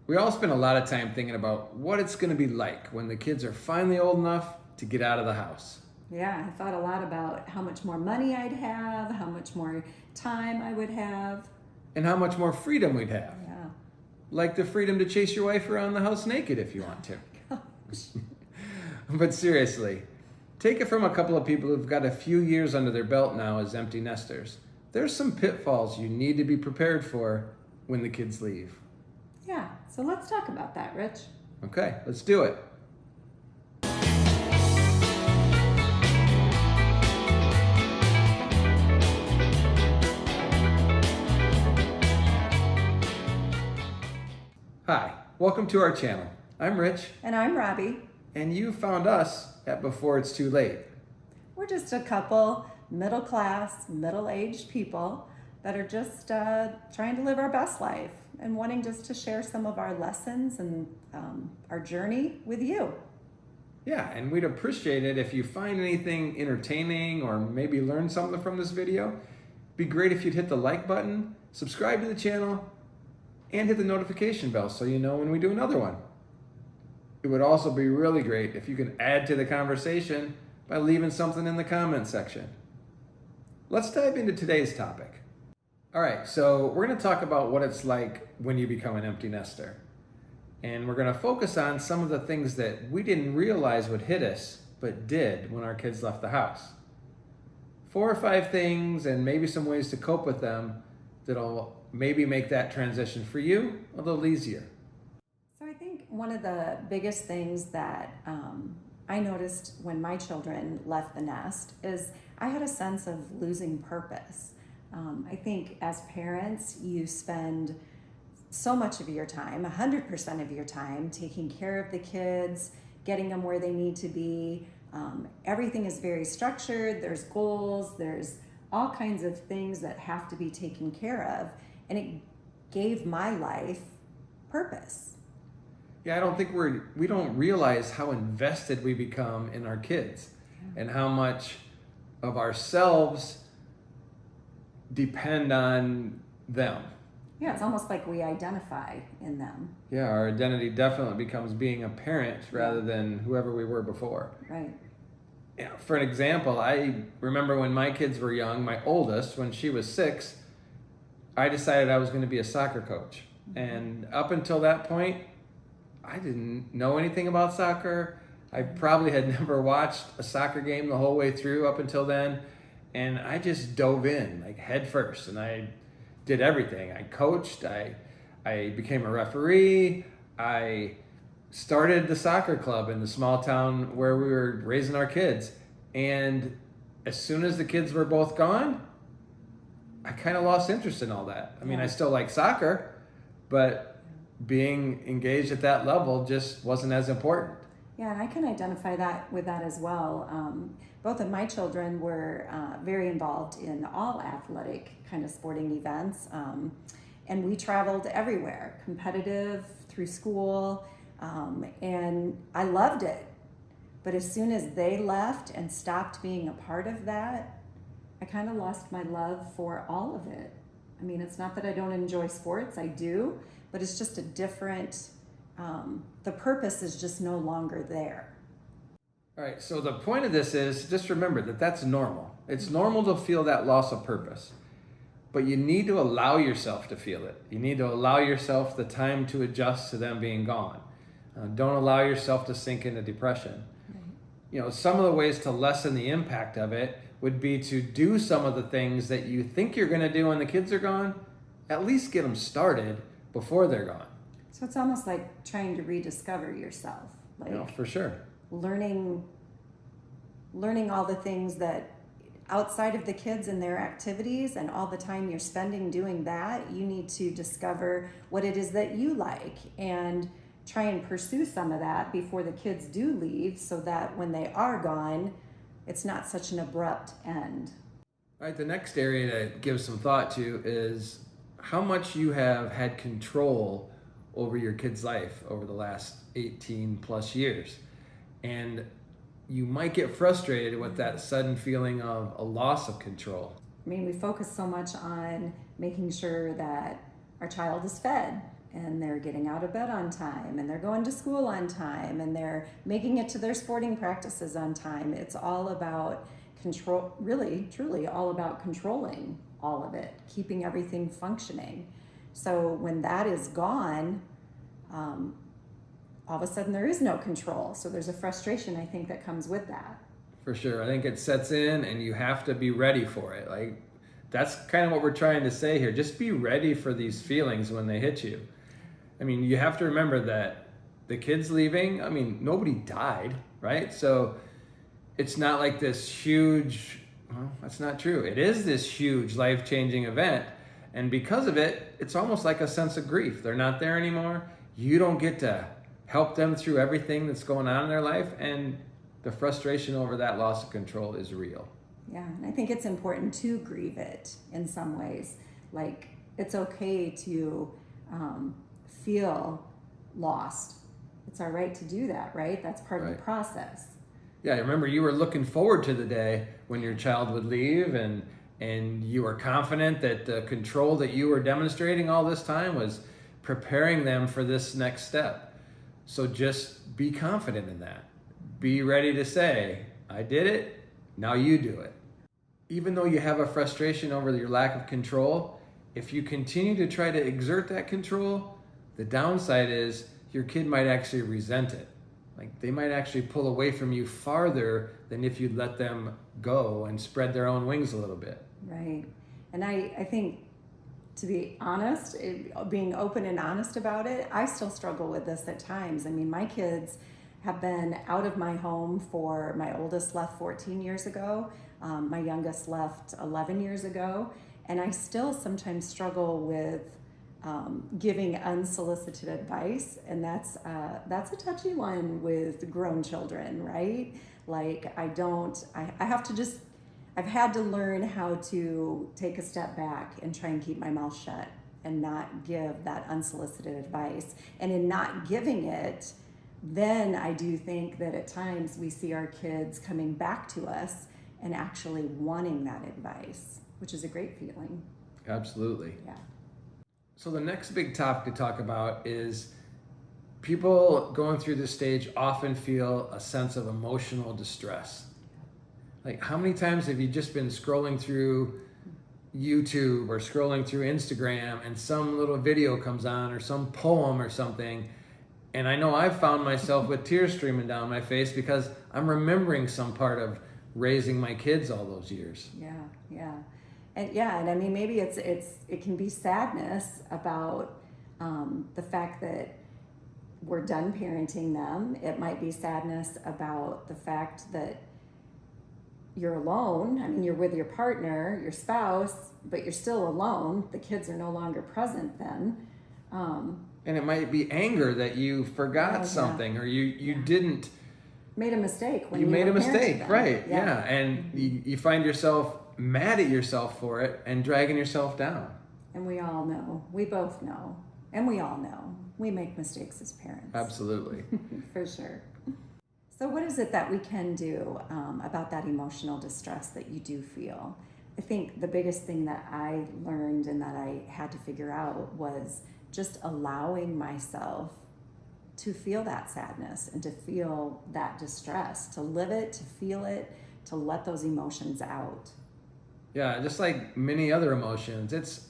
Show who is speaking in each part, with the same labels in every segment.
Speaker 1: We all spend a lot of time thinking about what it's going to be like when the kids are finally old enough to get out of the house.
Speaker 2: Yeah, I thought a lot about how much more money I'd have, how much more time I would have.
Speaker 1: And how much more freedom we'd have.
Speaker 2: Yeah.
Speaker 1: Like the freedom to chase your wife around the house naked if you want to. But seriously, take it from a couple of people who've got a few years under their belt now as empty nesters. There's some pitfalls you need to be prepared for when the kids leave.
Speaker 2: Yeah, so let's talk about that, Rich.
Speaker 1: Okay, let's do it. Hi, welcome to our channel. I'm Rich,
Speaker 2: And I'm Robbie.
Speaker 1: and you found us at Before It's Too Late.
Speaker 2: We're just a couple middle class, middle aged people that are just trying to live our best life and wanting just to share some of our lessons and our journey with you.
Speaker 1: Yeah, and we'd appreciate it if you find anything entertaining or maybe learn something from this video. It'd be great if you'd hit the like button, subscribe to the channel, and hit the notification bell so you know when we do another one. It would also be really great if you can add to the conversation by leaving something in the comment section. Let's dive into today's topic. All right, so we're going to talk about what it's like when you become an empty nester. And we're going to focus on some of the things that we didn't realize would hit us, but did when our kids left the house. 4 or 5 things and maybe some ways to cope with them that'll maybe make that transition for you a little easier.
Speaker 2: So I think one of the biggest things that I noticed when my children left the nest is I had a sense of losing purpose. I think as parents, you spend so much of your time, 100% of your time, taking care of the kids, getting them where they need to be. Everything is very structured. There's goals. There's all kinds of things that have to be taken care of. And it gave my life purpose.
Speaker 1: Yeah, I don't think we don't realize how invested we become in our kids and how much of ourselves depend on them.
Speaker 2: Yeah, it's almost like we identify in them.
Speaker 1: Yeah, our identity definitely becomes being a parent rather than whoever we were before.
Speaker 2: Right.
Speaker 1: Yeah, for an example, I remember when my kids were young, my oldest, when she was 6, I decided I was going to be a soccer coach. And up until that point, I didn't know anything about soccer. I probably had never watched a soccer game the whole way through up until then. And I just dove in like head first, and I did everything. I coached, I became a referee, I started the soccer club in the small town where we were raising our kids. And as soon as the kids were both gone, I kind of lost interest in all that. I mean, I still like soccer, but being engaged at that level just wasn't as important.
Speaker 2: Yeah, and I can identify that with that as well. Both of my children were very involved in all athletic kind of sporting events. And we traveled everywhere, competitive, through school, and I loved it. But as soon as they left and stopped being a part of that, I kind of lost my love for all of it. I mean, it's not that I don't enjoy sports, I do, but it's just a different, the purpose is just no longer there.
Speaker 1: All right, so the point of this is just remember that that's normal. It's normal to feel that loss of purpose, but you need to allow yourself to feel it. You need to allow yourself the time to adjust to them being gone. Don't allow yourself to sink into depression. You know, some of the ways to lessen the impact of it would be to do some of the things that you think you're going to do when the kids are gone, at least get them started before they're gone.
Speaker 2: So it's almost like trying to rediscover yourself, like
Speaker 1: For sure.
Speaker 2: learning all the things that outside of the kids and their activities and all the time you're spending doing that, you need to discover what it is that you like and try and pursue some of that before the kids do leave so that when they are gone, it's not such an abrupt end.
Speaker 1: All right, the next area to give some thought to is how much you have had control over your kid's life over the last 18 plus years. And you might get frustrated with that sudden feeling of a loss of control.
Speaker 2: I mean, we focus so much on making sure that our child is fed and they're getting out of bed on time, and they're going to school on time, and they're making it to their sporting practices on time. It's all about control, really, truly all about controlling all of it, keeping everything functioning. So when that is gone, all of a sudden there is no control. So there's a frustration, I think, that comes with that.
Speaker 1: For sure. I think it sets in and you have to be ready for it. Like, that's kind of what we're trying to say here. Just be ready for these feelings when they hit you. I mean, you have to remember that the kids leaving, I mean, nobody died, right? So it's not like this huge, well, that's not true. It is this huge life-changing event. And because of it, it's almost like a sense of grief. They're not there anymore. You don't get to help them through everything that's going on in their life. And the frustration over that loss of control is real.
Speaker 2: Yeah, and I think it's important to grieve it in some ways. Like, it's okay to feel lost. It's all right to do that, right? That's part of the process.
Speaker 1: Yeah, remember, you were looking forward to the day when your child would leave, and you were confident that the control that you were demonstrating all this time was preparing them for this next step. So just be confident in that. Be ready to say, I did it, now you do it. Even though you have a frustration over your lack of control, if you continue to try to exert that control, the downside is your kid might actually resent it. Like, they might actually pull away from you farther than if you'd let them go and spread their own wings a little bit.
Speaker 2: Right. And I think, to be honest, being open and honest about it, I still struggle with this at times. I mean, my kids have been out of my home my oldest left 14 years ago. My youngest left 11 years ago. And I still sometimes struggle with giving unsolicited advice. And that's a touchy one with grown children, right? Like, I've had to learn how to take a step back and try and keep my mouth shut and not give that unsolicited advice. And in not giving it, then I do think that at times we see our kids coming back to us and actually wanting that advice, which is a great feeling.
Speaker 1: Absolutely.
Speaker 2: Yeah.
Speaker 1: So the next big topic to talk about is people going through this stage often feel a sense of emotional distress. Like, how many times have you just been scrolling through YouTube or scrolling through Instagram and some little video comes on or some poem or something? And I know I've found myself with tears streaming down my face because I'm remembering some part of raising my kids all those years.
Speaker 2: Yeah. And I mean, maybe it can be sadness about the fact that we're done parenting them. It might be sadness about the fact that you're alone. I mean, you're with your partner, your spouse, but you're still alone. The kids are no longer present then.
Speaker 1: And it might be anger that you forgot something or you didn't.
Speaker 2: Made a mistake when you
Speaker 1: made a mistake,
Speaker 2: them.
Speaker 1: right? Yeah. And you find yourself mad at yourself for it and dragging yourself down.
Speaker 2: And we all know. We both know. And we all know. We make mistakes as parents.
Speaker 1: Absolutely.
Speaker 2: For sure. So what is it that we can do about that emotional distress that you do feel? I think the biggest thing that I learned and that I had to figure out was just allowing myself to feel that sadness and to feel that distress, to live it, to feel it, to let those emotions out.
Speaker 1: Yeah, just like many other emotions, it's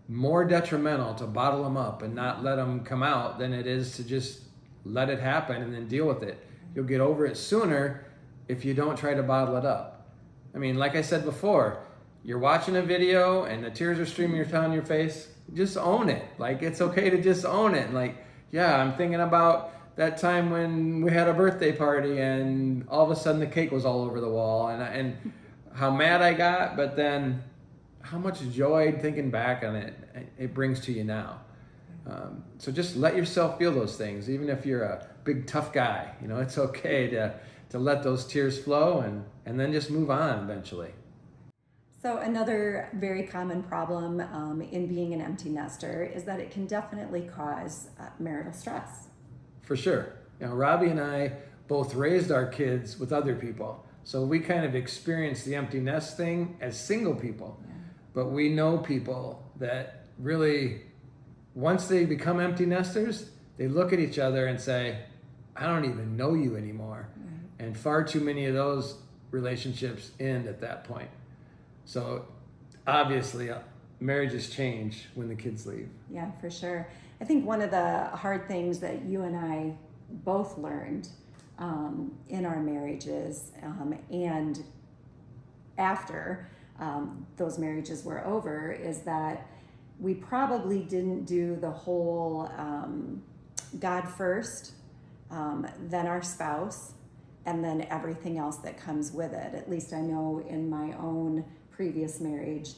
Speaker 1: more detrimental to bottle them up and not let them come out than it is to just let it happen and then deal with it. You'll get over it sooner if you don't try to bottle it up. I mean, like I said before, you're watching a video and the tears are streaming down your face, just own it. Like, it's okay to just own it. Like, yeah, I'm thinking about that time when we had a birthday party and all of a sudden the cake was all over the wall and how mad I got, but then how much joy thinking back on it brings to you now. So just let yourself feel those things, even if you're a big tough guy. You know, it's okay to let those tears flow and then just move on eventually.
Speaker 2: So another very common problem in being an empty nester is that it can definitely cause marital stress.
Speaker 1: For sure. You know, Robbie and I both raised our kids with other people. So we kind of experienced the empty nest thing as single people. Yeah. But we know people that really once they become empty nesters, they look at each other and say, I don't even know you anymore.
Speaker 2: Right.
Speaker 1: And far too many of those relationships end at that point. So obviously, marriages change when the kids leave.
Speaker 2: Yeah, for sure. I think one of the hard things that you and I both learned in our marriages and after those marriages were over is that we probably didn't do the whole God first, then our spouse, and then everything else that comes with it. At least I know in my own previous marriage,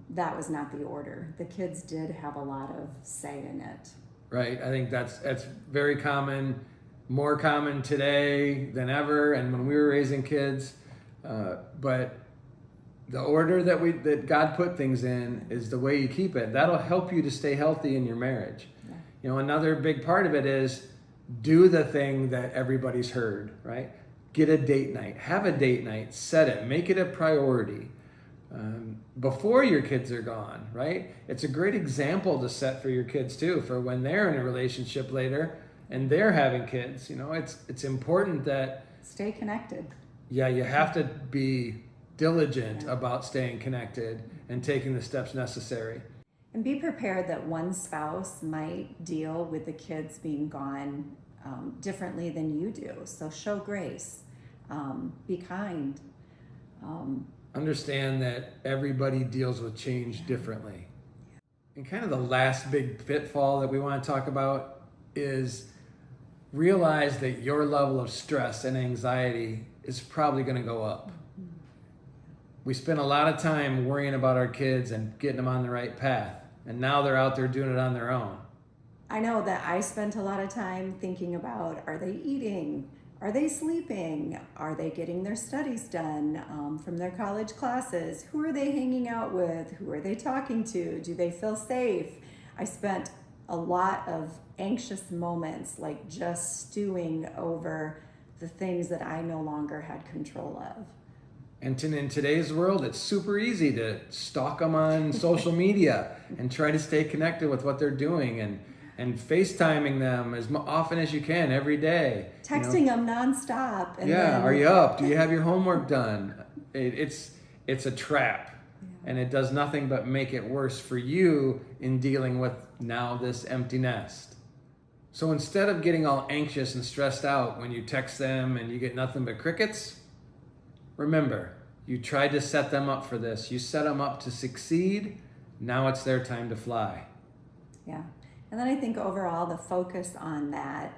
Speaker 2: that was not the order. The kids did have a lot of say in it.
Speaker 1: Right. I think that's very common, more common today than ever. And when we were raising kids, but the order that God put things in is the way you keep it. That'll help you to stay healthy in your marriage.
Speaker 2: Yeah.
Speaker 1: You know, another big part of it is do the thing that everybody's heard, right? Get a date night, have a date night, set it, make it a priority. Before your kids are gone, right? It's a great example to set for your kids too, for when they're in a relationship later and they're having kids. You know, it's important that
Speaker 2: Stay connected.
Speaker 1: Yeah, you have to be diligent about staying connected and taking the steps necessary.
Speaker 2: And be prepared that one spouse might deal with the kids being gone differently than you do. So show grace, be kind.
Speaker 1: Understand that everybody deals with change differently. And kind of the last big pitfall that we want to talk about is realize that your level of stress and anxiety is probably going to go up. We spend a lot of time worrying about our kids and getting them on the right path. And now they're out there doing it on their own.
Speaker 2: I know that I spent a lot of time thinking about, are they eating? Are they sleeping? Are they getting their studies done from their college classes? Who are they hanging out with? Who are they talking to? Do they feel safe? I spent a lot of anxious moments like just stewing over the things that I no longer had control of.
Speaker 1: And in today's world, it's super easy to stalk them on social media and try to stay connected with what they're doing and FaceTiming them as often as you can every day.
Speaker 2: Texting them nonstop. And
Speaker 1: yeah,
Speaker 2: then,
Speaker 1: are you up? Do you have your homework done? It's a trap.
Speaker 2: Yeah.
Speaker 1: And it does nothing but make it worse for you in dealing with now this empty nest. So instead of getting all anxious and stressed out when you text them and you get nothing but crickets, remember, you tried to set them up for this. You set them up to succeed. Now it's their time to fly.
Speaker 2: Yeah. And then I think overall the focus on that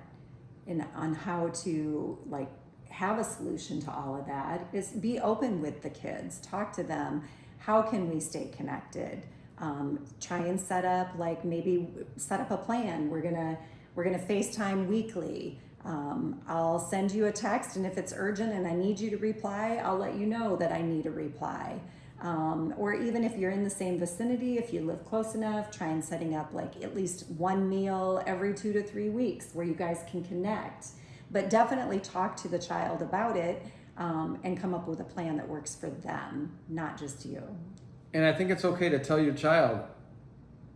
Speaker 2: and on how to like have a solution to all of that is be open with the kids. Talk to them. How can we stay connected? Try and set up a plan. We're gonna FaceTime weekly. I'll send you a text, and if it's urgent and I need you to reply, I'll let you know that I need a reply. Or even if you're in the same vicinity, if you live close enough, try and setting up like at least one meal every 2 to 3 weeks where you guys can connect. But definitely talk to the child about it and come up with a plan that works for them, not just you.
Speaker 1: And I think it's okay to tell your child,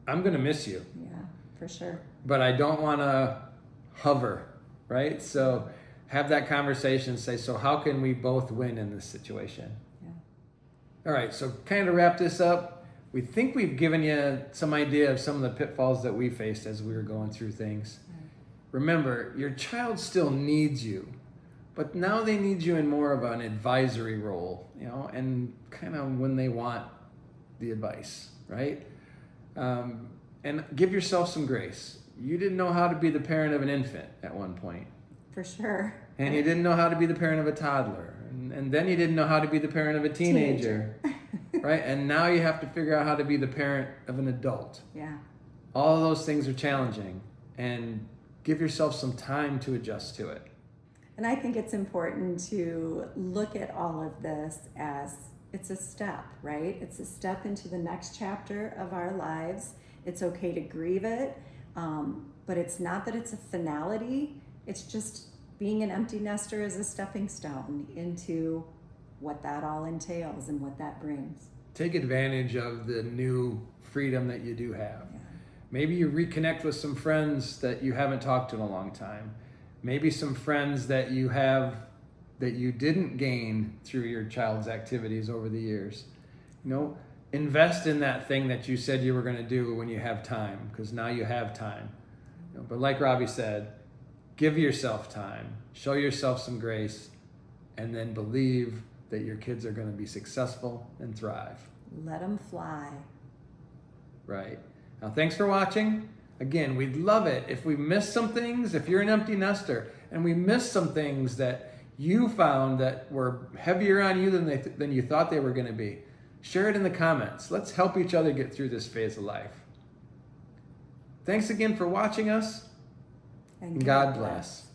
Speaker 1: I'm going to miss you.
Speaker 2: Yeah, for sure.
Speaker 1: But I don't want to hover, right? So have that conversation, say, so how can we both win in this situation?
Speaker 2: Yeah.
Speaker 1: All right, so kind of wrap this up. We think we've given you some idea of some of the pitfalls that we faced as we were going through things.
Speaker 2: Right.
Speaker 1: Remember, your child still needs you, but now they need you in more of an advisory role, and kind of when they want the advice, right? And give yourself some grace. You didn't know how to be the parent of an infant at one point.
Speaker 2: For sure.
Speaker 1: And you didn't know how to be the parent of a toddler. And then you didn't know how to be the parent of a teenager. Right? And now you have to figure out how to be the parent of an adult.
Speaker 2: Yeah.
Speaker 1: All of those things are challenging. And give yourself some time to adjust to it.
Speaker 2: And I think it's important to look at all of this as it's a step, right? It's a step into the next chapter of our lives. It's okay to grieve it, but it's not that it's a finality. It's just being an empty nester is a stepping stone into what that all entails and what that brings.
Speaker 1: Take advantage of the new freedom that you do have.
Speaker 2: Yeah.
Speaker 1: Maybe you reconnect with some friends that you haven't talked to in a long time. Maybe some friends that you have that you didn't gain through your child's activities over the years. Invest in that thing that you said you were going to do when you have time, because now you have time. But like Robbie said, give yourself time, show yourself some grace, and then believe that your kids are going to be successful and thrive.
Speaker 2: Let them fly.
Speaker 1: Right. Now, thanks for watching. Again, we'd love it if we missed some things, if you're an empty nester and we missed some things that you found that were heavier on you than you thought they were going to be. Share it in the comments. Let's help each other get through this phase of life. Thanks again for watching us, and God bless.